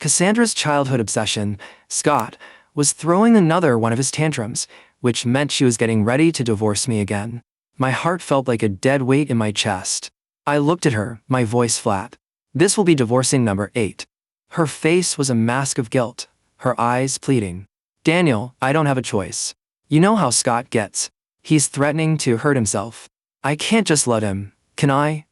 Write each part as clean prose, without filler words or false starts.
Cassandra's childhood obsession, Scott, was throwing another one of his tantrums, which meant she was getting ready to divorce me again. My heart felt like a dead weight in my chest. I looked at her, my voice flat. This will be divorcing number 8. Her face was a mask of guilt, her eyes pleading. Daniel, I don't have a choice. You know how Scott gets. He's threatening to hurt himself. I can't just let him, can I?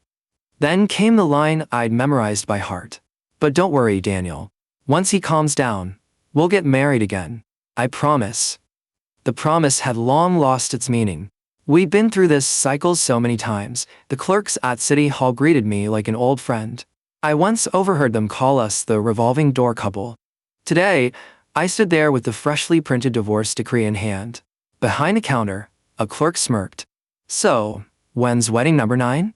Then came the line I'd memorized by heart. But don't worry, Daniel. Once he calms down, we'll get married again. I promise. The promise had long lost its meaning. We'd been through this cycle so many times. The clerks at City Hall greeted me like an old friend. I once overheard them call us the revolving door couple. Today, I stood there with the freshly printed divorce decree in hand. Behind the counter, a clerk smirked. So, when's wedding number 9?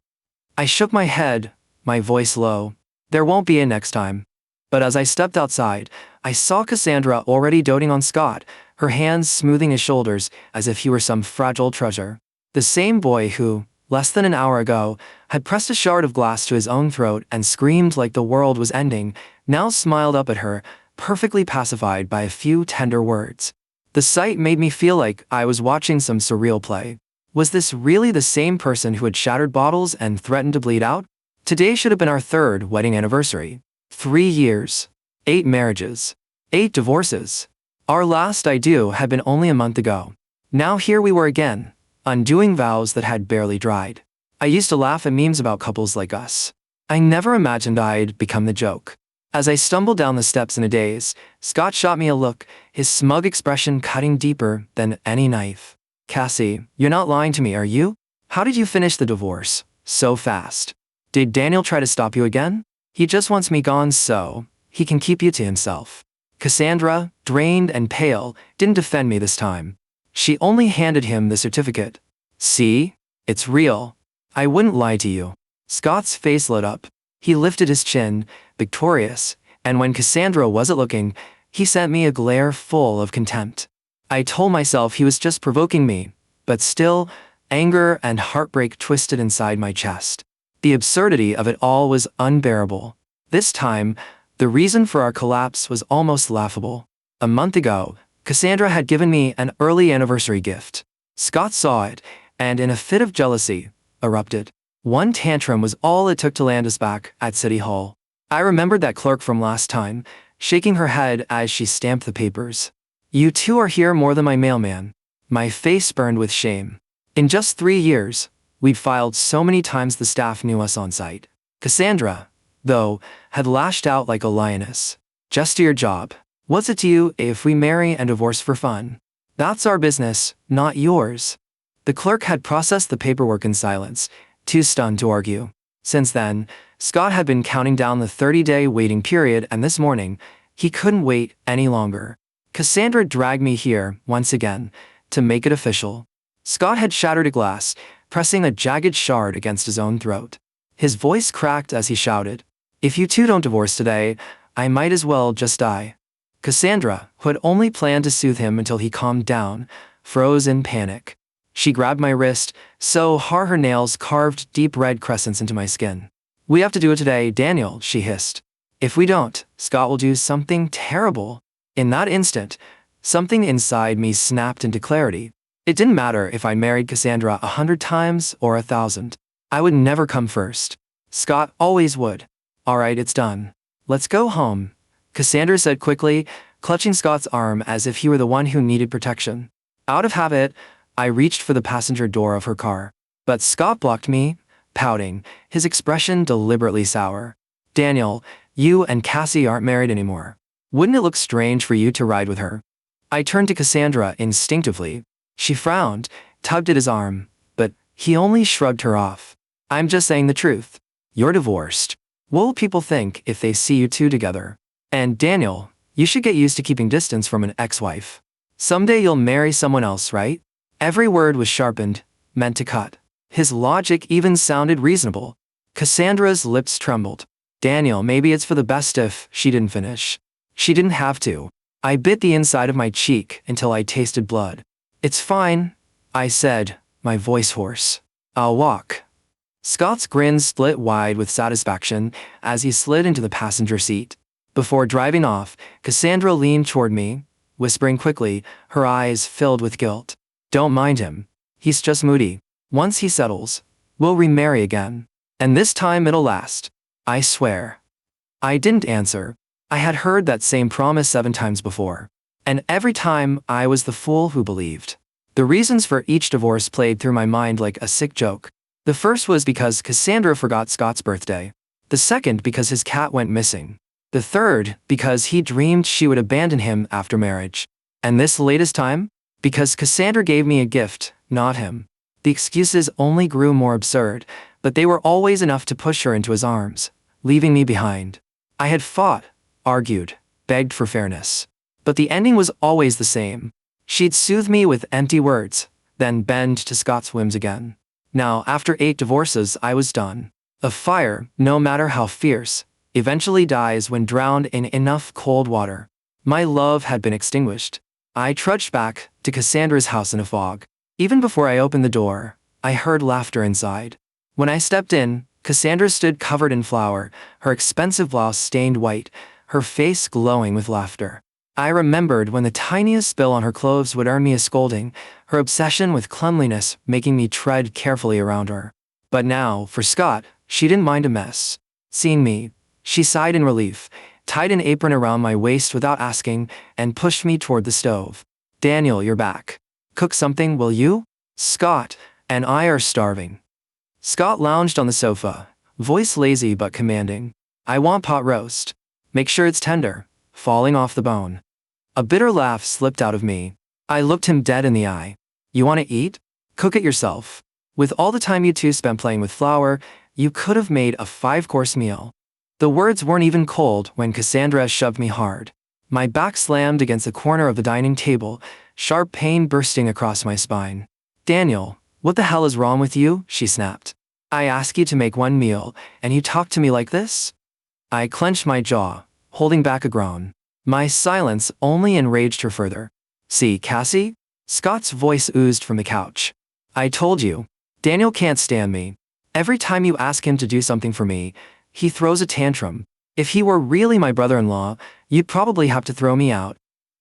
I shook my head, my voice low. There won't be a next time. But as I stepped outside, I saw Cassandra already doting on Scott, her hands smoothing his shoulders as if he were some fragile treasure. The same boy who, less than an hour ago, had pressed a shard of glass to his own throat and screamed like the world was ending, now smiled up at her, perfectly pacified by a few tender words. The sight made me feel like I was watching some surreal play. Was this really the same person who had shattered bottles and threatened to bleed out? Today should have been our 3rd wedding anniversary. 3 years. 8 marriages. 8 divorces. Our last I do had been only a month ago. Now here we were again, undoing vows that had barely dried. I used to laugh at memes about couples like us. I never imagined I'd become the joke. As I stumbled down the steps in a daze, Scott shot me a look, his smug expression cutting deeper than any knife. Cassie, you're not lying to me, are you? How did you finish the divorce so fast? Did Daniel try to stop you again? He just wants me gone so he can keep you to himself. Cassandra, drained and pale, didn't defend me this time. She only handed him the certificate. See? It's real. I wouldn't lie to you. Scott's face lit up. He lifted his chin, victorious, and when Cassandra wasn't looking, he sent me a glare full of contempt. I told myself he was just provoking me, but still, anger and heartbreak twisted inside my chest. The absurdity of it all was unbearable. This time, the reason for our collapse was almost laughable. A month ago, Cassandra had given me an early anniversary gift. Scott saw it, and in a fit of jealousy, erupted. One tantrum was all it took to land us back at City Hall. I remembered that clerk from last time, shaking her head as she stamped the papers. You two are here more than my mailman. My face burned with shame. In just 3 years, we'd filed so many times the staff knew us on site. Cassandra, though, had lashed out like a lioness. Just do your job. What's it to you if we marry and divorce for fun? That's our business, not yours. The clerk had processed the paperwork in silence, too stunned to argue. Since then, Scott had been counting down the 30-day waiting period, and this morning, he couldn't wait any longer. Cassandra dragged me here, once again, to make it official. Scott had shattered a glass, pressing a jagged shard against his own throat. His voice cracked as he shouted, "If you two don't divorce today, I might as well just die." Cassandra, who had only planned to soothe him until he calmed down, froze in panic. She grabbed my wrist, so hard her nails carved deep red crescents into my skin. "We have to do it today, Daniel," she hissed. "If we don't, Scott will do something terrible." In that instant, something inside me snapped into clarity. It didn't matter if I married Cassandra 100 times or 1,000. I would never come first. Scott always would. "All right, it's done. Let's go home," Cassandra said quickly, clutching Scott's arm as if he were the one who needed protection. Out of habit, I reached for the passenger door of her car. But Scott blocked me, pouting, his expression deliberately sour. "Daniel, you and Cassie aren't married anymore. Wouldn't it look strange for you to ride with her?" I turned to Cassandra instinctively. She frowned, tugged at his arm, but he only shrugged her off. "I'm just saying the truth. You're divorced. What will people think if they see you two together? And Daniel, you should get used to keeping distance from an ex-wife. Someday you'll marry someone else, right?" Every word was sharpened, meant to cut. His logic even sounded reasonable. Cassandra's lips trembled. "Daniel, maybe it's for the best if..." She didn't finish. She didn't have to. I bit the inside of my cheek until I tasted blood. "It's fine," I said, my voice hoarse. "I'll walk." Scott's grin split wide with satisfaction as he slid into the passenger seat. Before driving off, Cassandra leaned toward me, whispering quickly, her eyes filled with guilt. Don't mind him. He's just moody. Once he settles, we'll remarry again. And this time it'll last. I swear. I didn't answer. I had heard that same promise 7 times before. And every time, I was the fool who believed. The reasons for each divorce played through my mind like a sick joke. The first was because Cassandra forgot Scott's birthday. The second because his cat went missing. The third because he dreamed she would abandon him after marriage. And this latest time? Because Cassandra gave me a gift, not him. The excuses only grew more absurd, but they were always enough to push her into his arms, leaving me behind. I had fought, argued, begged for fairness. But the ending was always the same. She'd soothe me with empty words, then bend to Scott's whims again. Now, after 8 divorces, I was done. A fire, no matter how fierce, eventually dies when drowned in enough cold water. My love had been extinguished. I trudged back to Cassandra's house in a fog. Even before I opened the door, I heard laughter inside. When I stepped in, Cassandra stood covered in flour, her expensive blouse stained white, her face glowing with laughter. I remembered when the tiniest spill on her clothes would earn me a scolding, her obsession with cleanliness making me tread carefully around her. But now, for Scott, she didn't mind a mess. Seeing me, she sighed in relief, tied an apron around my waist without asking, and pushed me toward the stove. Daniel, you're back. Cook something, will you? Scott and I are starving. Scott lounged on the sofa, voice lazy but commanding. I want pot roast. Make sure it's tender, falling off the bone. A bitter laugh slipped out of me. I looked him dead in the eye. You want to eat? Cook it yourself. With all the time you two spent playing with flour, you could have made a 5-course meal. The words weren't even cold when Cassandra shoved me hard. My back slammed against the corner of the dining table, sharp pain bursting across my spine. Daniel, what the hell is wrong with you? She snapped. I ask you to make one meal, and you talk to me like this? I clenched my jaw, holding back a groan. My silence only enraged her further. See, Cassie? Scott's voice oozed from the couch. I told you, Daniel can't stand me. Every time you ask him to do something for me, he throws a tantrum. If he were really my brother-in-law, you'd probably have to throw me out.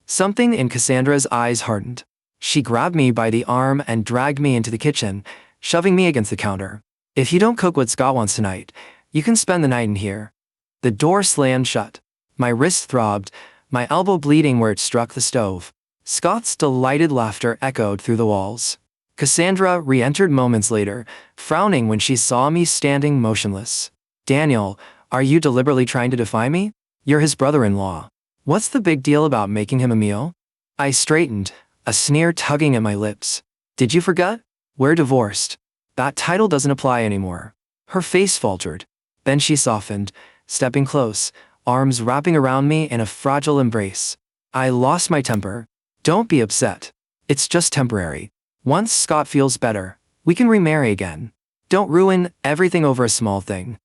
Something in Cassandra's eyes hardened. She grabbed me by the arm and dragged me into the kitchen, shoving me against the counter. If you don't cook what Scott wants tonight, you can spend the night in here. The door slammed shut. My wrist throbbed, my elbow bleeding where it struck the stove. Scott's delighted laughter echoed through the walls. Cassandra re-entered moments later, frowning when she saw me standing motionless. Daniel, are you deliberately trying to defy me? You're his brother-in-law. What's the big deal about making him a meal? I straightened, a sneer tugging at my lips. Did you forget? We're divorced. That title doesn't apply anymore. Her face faltered. Then she softened, stepping close, arms wrapping around me in a fragile embrace. I lost my temper. Don't be upset. It's just temporary. Once Scott feels better, we can remarry again. Don't ruin everything over a small thing.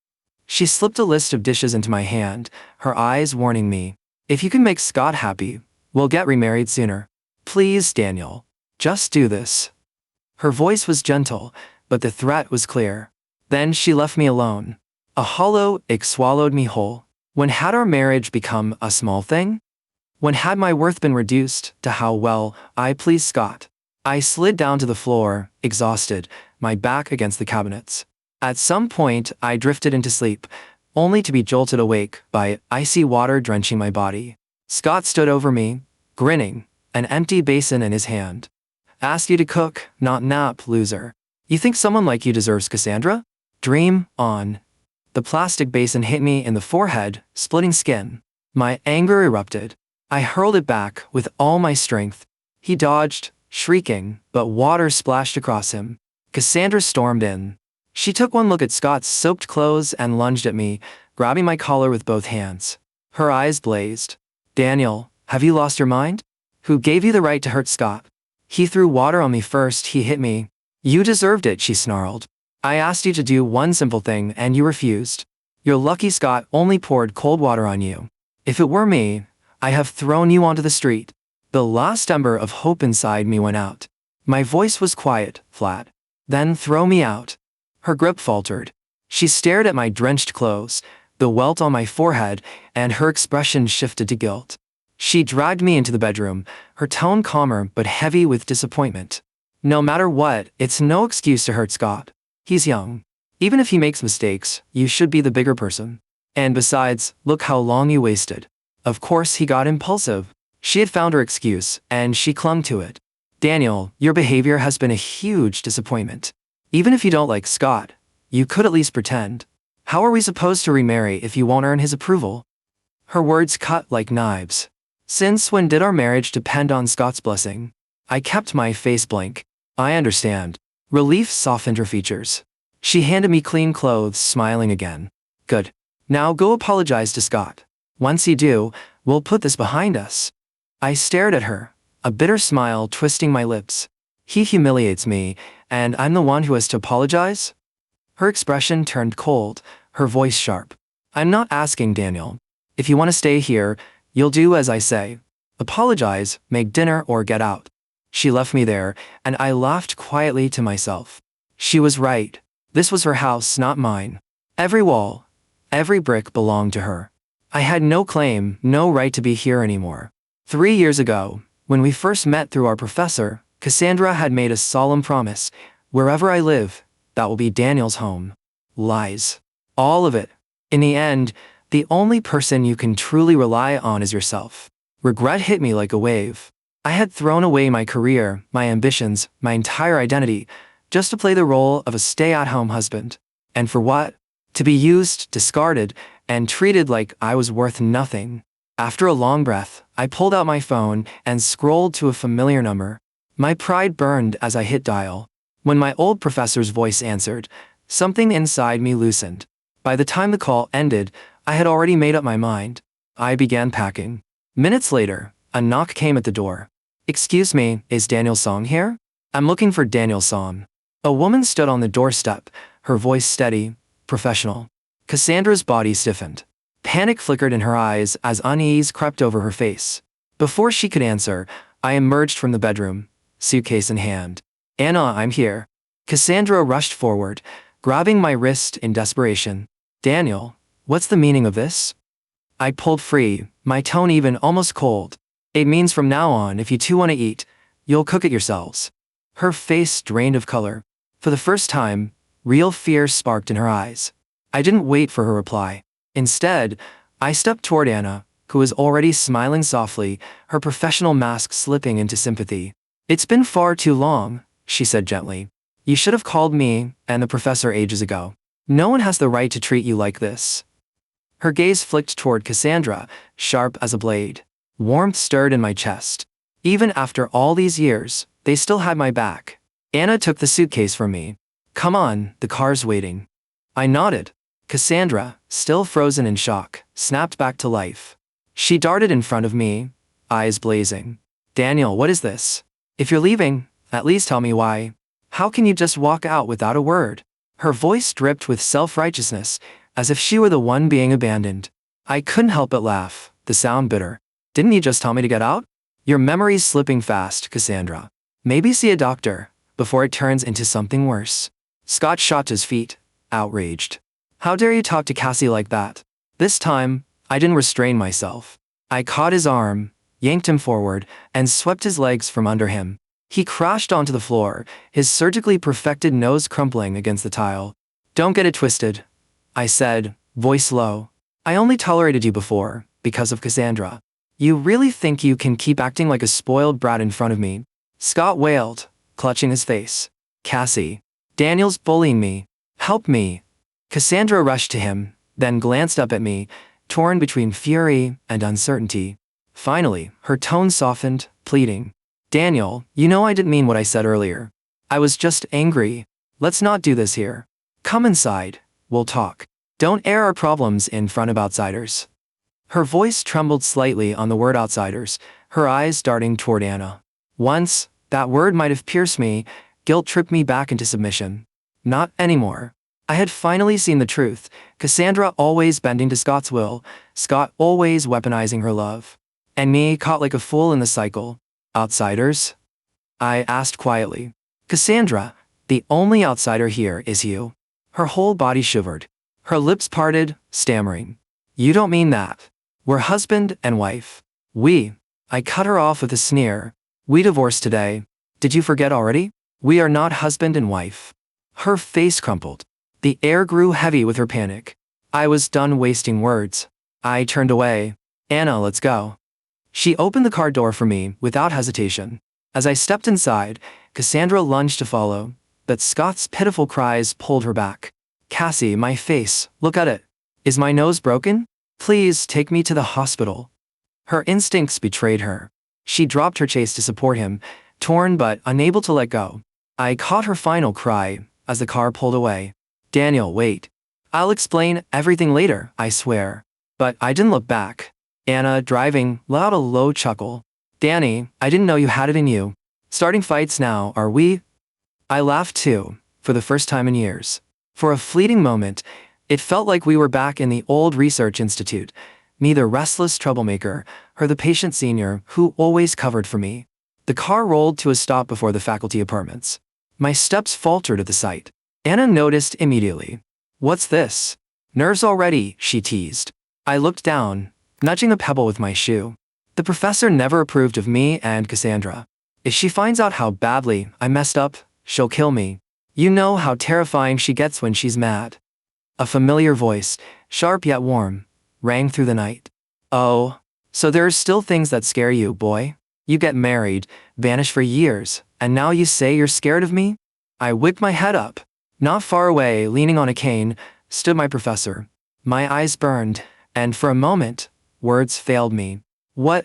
She slipped a list of dishes into my hand, her eyes warning me. If you can make Scott happy, we'll get remarried sooner. Please, Daniel. Just do this. Her voice was gentle, but the threat was clear. Then she left me alone. A hollow ache swallowed me whole. When had our marriage become a small thing? When had my worth been reduced to how well I pleased Scott? I slid down to the floor, exhausted, my back against the cabinets. At some point, I drifted into sleep, only to be jolted awake by icy water drenching my body. Scott stood over me, grinning, an empty basin in his hand. Asked you to cook, not nap, loser. You think someone like you deserves Cassandra? Dream on. The plastic basin hit me in the forehead, splitting skin. My anger erupted. I hurled it back with all my strength. He dodged, shrieking, but water splashed across him. Cassandra stormed in. She took one look at Scott's soaked clothes and lunged at me, grabbing my collar with both hands. Her eyes blazed. Daniel, have you lost your mind? Who gave you the right to hurt Scott? He threw water on me first, he hit me. You deserved it, she snarled. I asked you to do one simple thing and you refused. You're lucky Scott only poured cold water on you. If it were me, I'd have thrown you onto the street. The last ember of hope inside me went out. My voice was quiet, flat. Then throw me out. Her grip faltered. She stared at my drenched clothes, the welt on my forehead, and her expression shifted to guilt. She dragged me into the bedroom, her tone calmer but heavy with disappointment. No matter what, it's no excuse to hurt Scott. He's young. Even if he makes mistakes, you should be the bigger person. And besides, look how long you wasted. Of course he got impulsive. She had found her excuse, and she clung to it. Daniel, your behavior has been a huge disappointment. Even if you don't like Scott, you could at least pretend. How are we supposed to remarry if you won't earn his approval? Her words cut like knives. Since when did our marriage depend on Scott's blessing? I kept my face blank. I understand. Relief softened her features. She handed me clean clothes, smiling again. Good. Now go apologize to Scott. Once you do, we'll put this behind us. I stared at her, a bitter smile twisting my lips. He humiliates me, and I'm the one who has to apologize? Her expression turned cold, her voice sharp. I'm not asking, Daniel. If you want to stay here, you'll do as I say. Apologize, make dinner, or get out. She left me there, and I laughed quietly to myself. She was right. This was her house, not mine. Every wall, every brick belonged to her. I had no claim, no right to be here anymore. 3 years ago, when we first met through our professor, Cassandra had made a solemn promise. Wherever I live, that will be Daniel's home. Lies. All of it. In the end, the only person you can truly rely on is yourself. Regret hit me like a wave. I had thrown away my career, my ambitions, my entire identity, just to play the role of a stay-at-home husband. And for what? To be used, discarded, and treated like I was worth nothing. After a long breath, I pulled out my phone and scrolled to a familiar number. My pride burned as I hit dial. When my old professor's voice answered, something inside me loosened. By the time the call ended, I had already made up my mind. I began packing. Minutes later, a knock came at the door. Excuse me, is Daniel Song here? I'm looking for Daniel Song. A woman stood on the doorstep, her voice steady, professional. Cassandra's body stiffened. Panic flickered in her eyes as unease crept over her face. Before she could answer, I emerged from the bedroom, suitcase in hand. Anna, I'm here. Cassandra rushed forward, grabbing my wrist in desperation. Daniel, what's the meaning of this? I pulled free, my tone even almost cold. It means from now on, if you two want to eat, you'll cook it yourselves. Her face drained of color. For the first time, real fear sparked in her eyes. I didn't wait for her reply. Instead, I stepped toward Anna, who was already smiling softly, her professional mask slipping into sympathy. It's been far too long, she said gently. You should have called me and the professor ages ago. No one has the right to treat you like this. Her gaze flicked toward Cassandra, sharp as a blade. Warmth stirred in my chest. Even after all these years, they still had my back. Anna took the suitcase from me. Come on, the car's waiting. I nodded. Cassandra, still frozen in shock, snapped back to life. She darted in front of me, eyes blazing. Daniel, what is this? If you're leaving, at least tell me why. How can you just walk out without a word? Her voice dripped with self-righteousness, as if she were the one being abandoned. I couldn't help but laugh, the sound bitter. Didn't you just tell me to get out? Your memory's slipping fast, Cassandra. Maybe see a doctor, before it turns into something worse. Scott shot to his feet, outraged. How dare you talk to Cassie like that? This time, I didn't restrain myself. I caught his arm, yanked him forward, and swept his legs from under him. He crashed onto the floor, his surgically perfected nose crumpling against the tile. Don't get it twisted, I said, voice low. I only tolerated you before, because of Cassandra. You really think you can keep acting like a spoiled brat in front of me? Scott wailed, clutching his face. Cassie. Daniel's bullying me. Help me. Cassandra rushed to him, then glanced up at me, torn between fury and uncertainty. Finally, her tone softened, pleading. Daniel, you know I didn't mean what I said earlier. I was just angry. Let's not do this here. Come inside, we'll talk. Don't air our problems in front of outsiders. Her voice trembled slightly on the word outsiders, her eyes darting toward Anna. Once, that word might have pierced me, guilt tripped me back into submission. Not anymore. I had finally seen the truth, Cassandra always bending to Scott's will, Scott always weaponizing her love. And me caught like a fool in the cycle. Outsiders? I asked quietly. Cassandra, the only outsider here is you. Her whole body shivered. Her lips parted, stammering. You don't mean that. We're husband and wife. I cut her off with a sneer. We divorced today. Did you forget already? We are not husband and wife. Her face crumpled. The air grew heavy with her panic. I was done wasting words. I turned away. Anna, let's go. She opened the car door for me without hesitation. As I stepped inside, Cassandra lunged to follow, but Scott's pitiful cries pulled her back. Cassie, my face, look at it. Is my nose broken? Please take me to the hospital. Her instincts betrayed her. She dropped her chase to support him, torn but unable to let go. I caught her final cry as the car pulled away. Daniel, wait. I'll explain everything later, I swear. But I didn't look back. Anna, driving, let out a low chuckle. Danny, I didn't know you had it in you. Starting fights now, are we? I laughed too, for the first time in years. For a fleeting moment, it felt like we were back in the old research institute, me the restless troublemaker, her the patient senior who always covered for me. The car rolled to a stop before the faculty apartments. My steps faltered at the sight. Anna noticed immediately. What's this? Nerves already, she teased. I looked down, nudging a pebble with my shoe. The professor never approved of me and Cassandra. If she finds out how badly I messed up, she'll kill me. You know how terrifying she gets when she's mad. A familiar voice, sharp yet warm, rang through the night. Oh, so there are still things that scare you, boy? You get married, vanish for years, and now you say you're scared of me? I whipped my head up. Not far away, leaning on a cane, stood my professor. My eyes burned, and for a moment, words failed me. What?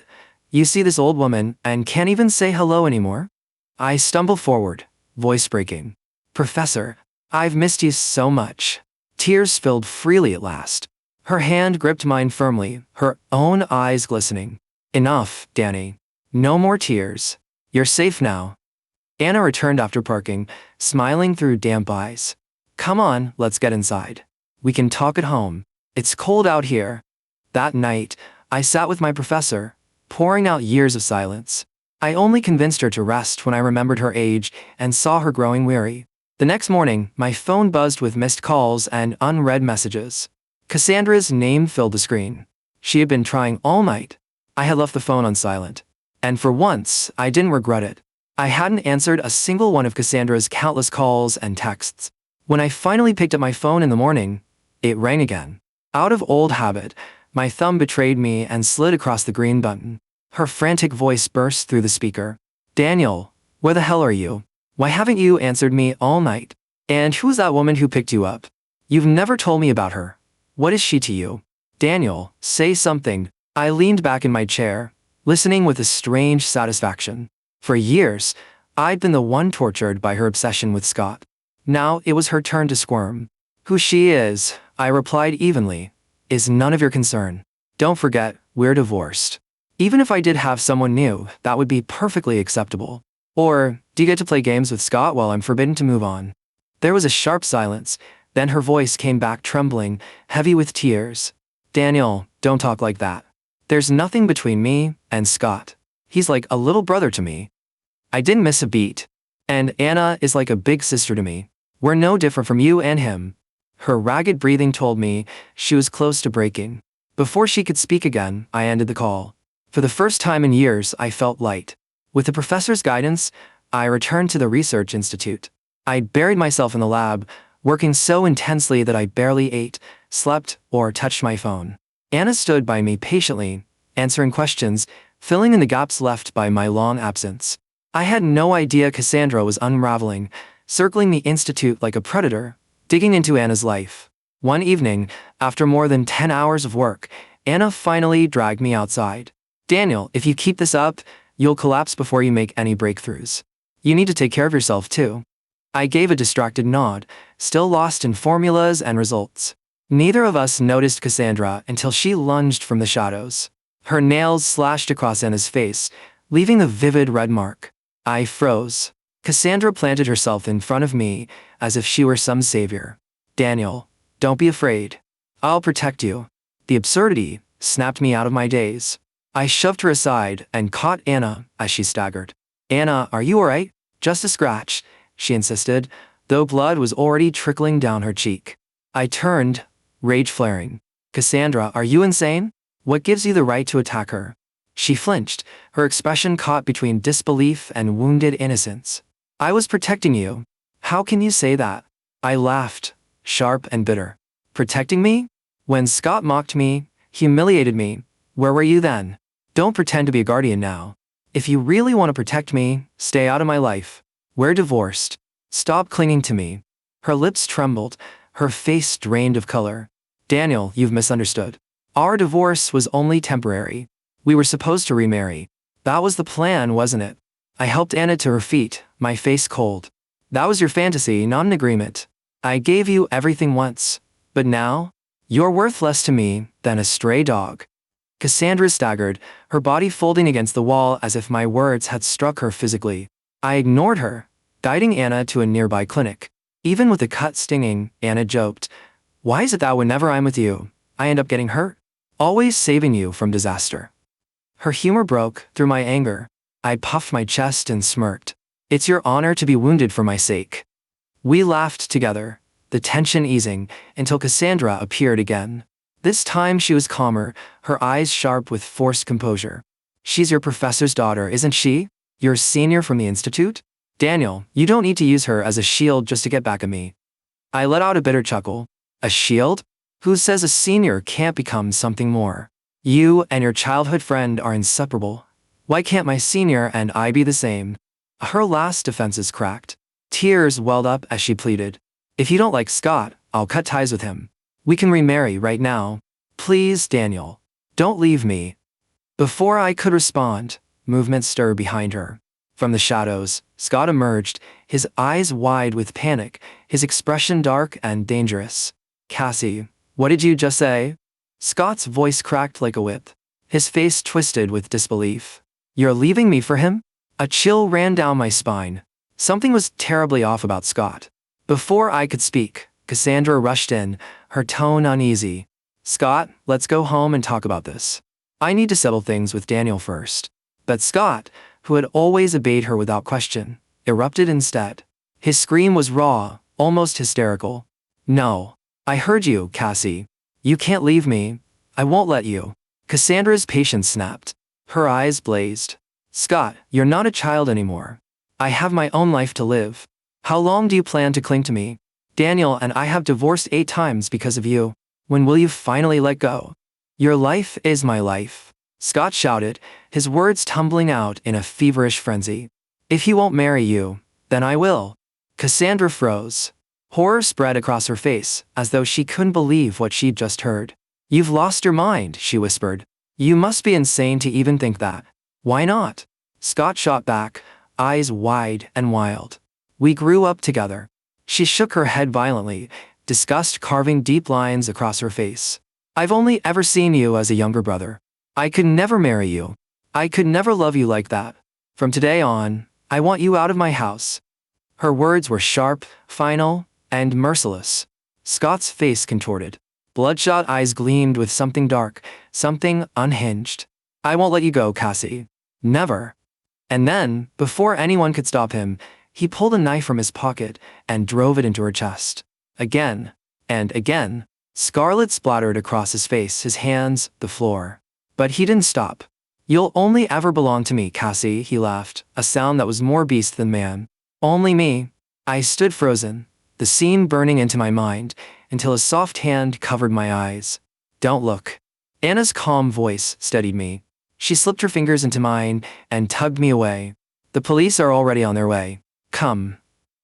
You see this old woman and can't even say hello anymore? I stumbled forward, voice breaking. Professor, I've missed you so much. Tears spilled freely at last. Her hand gripped mine firmly, her own eyes glistening. Enough, Danny. No more tears. You're safe now. Anna returned after parking, smiling through damp eyes. Come on, let's get inside. We can talk at home. It's cold out here. That night, I sat with my professor, pouring out years of silence. I only convinced her to rest when I remembered her age and saw her growing weary. The next morning, my phone buzzed with missed calls and unread messages. Cassandra's name filled the screen. She had been trying all night. I had left the phone on silent. And for once, I didn't regret it. I hadn't answered a single one of Cassandra's countless calls and texts. When I finally picked up my phone in the morning, it rang again. Out of old habit, my thumb betrayed me and slid across the green button. Her frantic voice burst through the speaker. Daniel, where the hell are you? Why haven't you answered me all night? And who's that woman who picked you up? You've never told me about her. What is she to you? Daniel, say something. I leaned back in my chair, listening with a strange satisfaction. For years, I'd been the one tortured by her obsession with Scott. Now it was her turn to squirm. Who she is, I replied evenly, is none of your concern. Don't forget, we're divorced. Even if I did have someone new, that would be perfectly acceptable. Or, do you get to play games with Scott while I'm forbidden to move on? There was a sharp silence, then her voice came back trembling, heavy with tears. Daniel, don't talk like that. There's nothing between me and Scott. He's like a little brother to me. I didn't miss a beat. And Anna is like a big sister to me. We're no different from you and him. Her ragged breathing told me she was close to breaking. Before she could speak again, I ended the call. For the first time in years, I felt light. With the professor's guidance, I returned to the research institute. I'd buried myself in the lab, working so intensely that I barely ate, slept, or touched my phone. Anna stood by me patiently, answering questions, filling in the gaps left by my long absence. I had no idea Cassandra was unraveling, circling the institute like a predator, digging into Anna's life. One evening, after more than 10 hours of work, Anna finally dragged me outside. Daniel, if you keep this up, you'll collapse before you make any breakthroughs. You need to take care of yourself too. I gave a distracted nod, still lost in formulas and results. Neither of us noticed Cassandra until she lunged from the shadows. Her nails slashed across Anna's face, leaving a vivid red mark. I froze. Cassandra planted herself in front of me, as if she were some savior. Daniel, don't be afraid. I'll protect you. The absurdity snapped me out of my daze. I shoved her aside and caught Anna as she staggered. Anna, are you alright? Just a scratch, she insisted, though blood was already trickling down her cheek. I turned, rage flaring. Cassandra, are you insane? What gives you the right to attack her? She flinched, her expression caught between disbelief and wounded innocence. I was protecting you. How can you say that? I laughed, sharp and bitter. Protecting me? When Scott mocked me, humiliated me, where were you then? Don't pretend to be a guardian now. If you really want to protect me, stay out of my life. We're divorced. Stop clinging to me. Her lips trembled, her face drained of color. Daniel, you've misunderstood. Our divorce was only temporary. We were supposed to remarry. That was the plan, wasn't it? I helped Anna to her feet, my face cold. That was your fantasy, not an agreement. I gave you everything once. But now? You're worth less to me than a stray dog. Cassandra staggered, her body folding against the wall as if my words had struck her physically. I ignored her, guiding Anna to a nearby clinic. Even with the cut stinging, Anna joked, "Why is it that whenever I'm with you, I end up getting hurt? Always saving you from disaster." Her humor broke through my anger. I puffed my chest and smirked. It's your honor to be wounded for my sake. We laughed together, the tension easing, until Cassandra appeared again. This time she was calmer, her eyes sharp with forced composure. She's your professor's daughter, isn't she? Your senior from the institute? Daniel, you don't need to use her as a shield just to get back at me. I let out a bitter chuckle. A shield? Who says a senior can't become something more? You and your childhood friend are inseparable. Why can't my senior and I be the same? Her last defenses cracked. Tears welled up as she pleaded. If you don't like Scott, I'll cut ties with him. We can remarry right now. Please, Daniel. Don't leave me. Before I could respond, movement stirred behind her. From the shadows, Scott emerged, his eyes wide with panic, his expression dark and dangerous. Cassie, what did you just say? Scott's voice cracked like a whip. His face twisted with disbelief. You're leaving me for him? A chill ran down my spine. Something was terribly off about Scott. Before I could speak, Cassandra rushed in, her tone uneasy. Scott, let's go home and talk about this. I need to settle things with Daniel first. But Scott, who had always obeyed her without question, erupted instead. His scream was raw, almost hysterical. No. I heard you, Cassie. You can't leave me. I won't let you. Cassandra's patience snapped. Her eyes blazed. Scott, you're not a child anymore. I have my own life to live. How long do you plan to cling to me? Daniel and I have divorced 8 times because of you. When will you finally let go? Your life is my life. Scott shouted, his words tumbling out in a feverish frenzy. If he won't marry you, then I will. Cassandra froze. Horror spread across her face, as though she couldn't believe what she'd just heard. You've lost your mind, she whispered. You must be insane to even think that. Why not? Scott shot back, eyes wide and wild. We grew up together. She shook her head violently, disgust carving deep lines across her face. I've only ever seen you as a younger brother. I could never marry you. I could never love you like that. From today on, I want you out of my house. Her words were sharp, final, and merciless. Scott's face contorted. Bloodshot eyes gleamed with something dark, something unhinged. I won't let you go, Cassie. Never. And then, before anyone could stop him, he pulled a knife from his pocket and drove it into her chest. Again, and again. Scarlet splattered across his face, his hands, the floor. But he didn't stop. You'll only ever belong to me, Cassie, he laughed, a sound that was more beast than man. Only me. I stood frozen, the scene burning into my mind, until a soft hand covered my eyes. Don't look. Anna's calm voice steadied me. She slipped her fingers into mine and tugged me away. The police are already on their way. Come.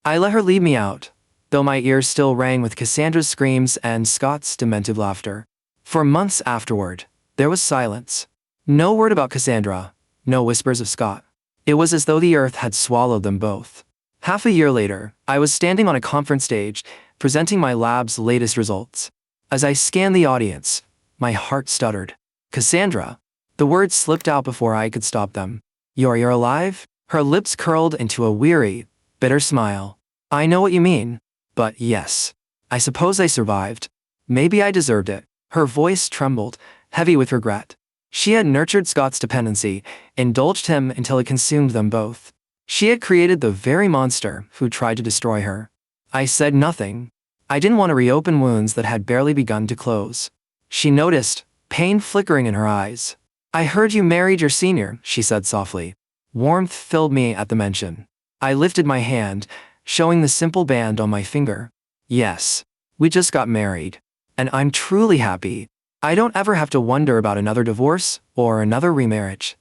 I let her lead me out, though my ears still rang with Cassandra's screams and Scott's demented laughter. For months afterward, there was silence. No word about Cassandra, no whispers of Scott. It was as though the earth had swallowed them both. Half a year later, I was standing on a conference stage, presenting my lab's latest results. As I scanned the audience, my heart stuttered. Cassandra. The words slipped out before I could stop them. You're alive? Her lips curled into a weary, bitter smile. I know what you mean. But yes. I suppose I survived. Maybe I deserved it. Her voice trembled, heavy with regret. She had nurtured Scott's dependency, indulged him until it consumed them both. She had created the very monster who tried to destroy her. I said nothing. I didn't want to reopen wounds that had barely begun to close. She noticed, pain flickering in her eyes. I heard you married your senior, she said softly. Warmth filled me at the mention. I lifted my hand, showing the simple band on my finger. Yes, we just got married. And I'm truly happy. I don't ever have to wonder about another divorce or another remarriage.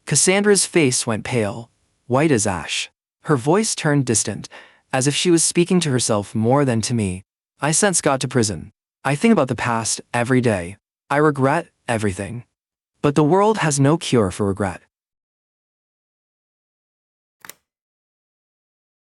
Cassandra's face went pale, white as ash. Her voice turned distant, as if she was speaking to herself more than to me. I sent Scott to prison. I think about the past every day. I regret everything. But the world has no cure for regret.